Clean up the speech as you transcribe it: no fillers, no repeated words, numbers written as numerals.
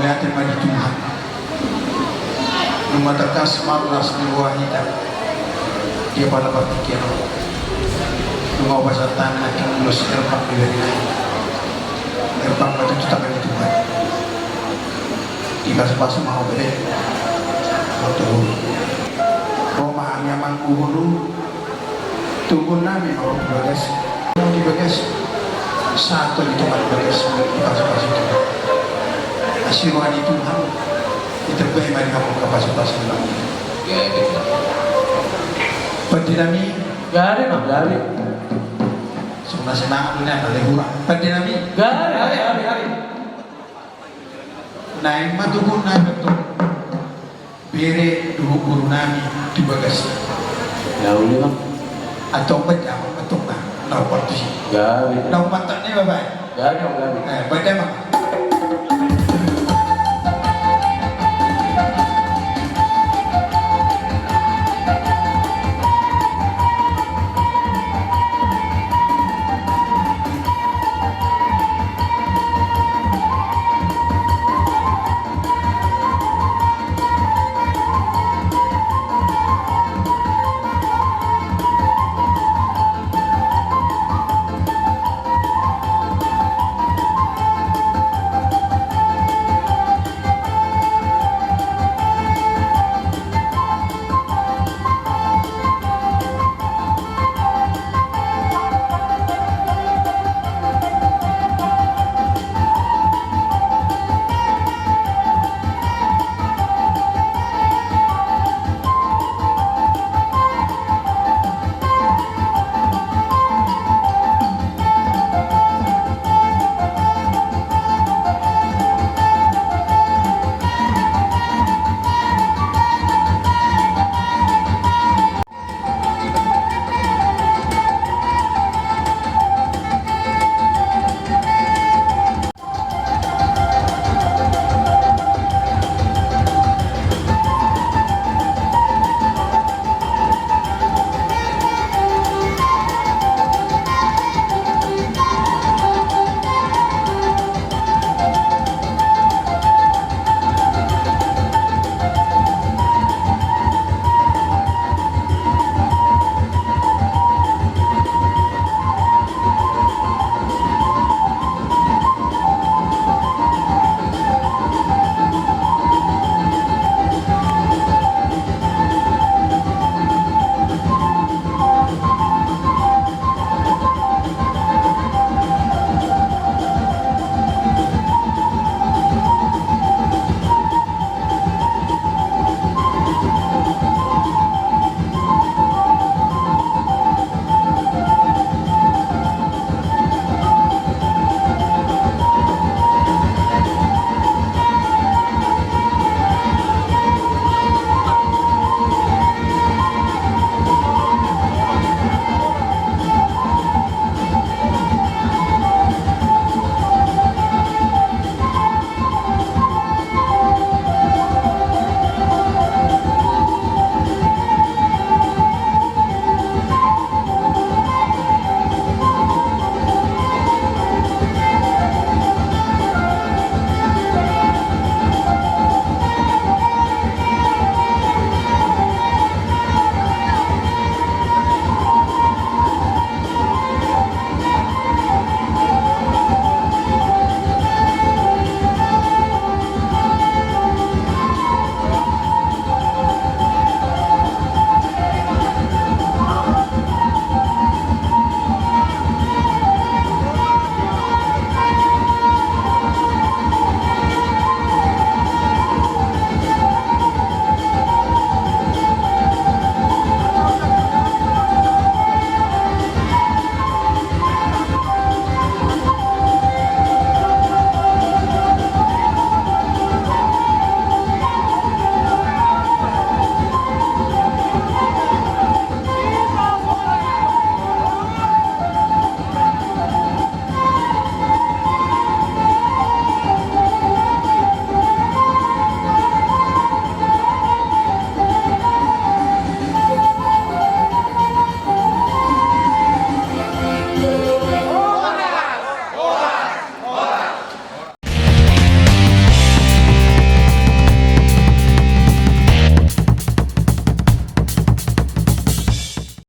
natin mali Tuhan. Nung matakas malas ng wahida, dia pala berpikir, nung mau pasal tanah yang mulus erpak di wilayah, erpak pada cetakan Tuhan. Jika sepasang mau beri, betul. Roma nyaman kuhulu, tunggu nami mau bagas, mau dibagas satu di tempat bagas di pas-pas itu. Asyirwan itu Tuhan, diterbaik mari kamu ke pas-pas itu. Pendinami, Gari mah gari. semua senang dunia balik kurang. Pendinami, Gari. naik matukun naik betul. Bere dulu guru nami di bagas. Ya udah mah. Atau pejam betul nah, nomor tuh. Gari. Nomor tanya bapak. Gari. Bagaimana?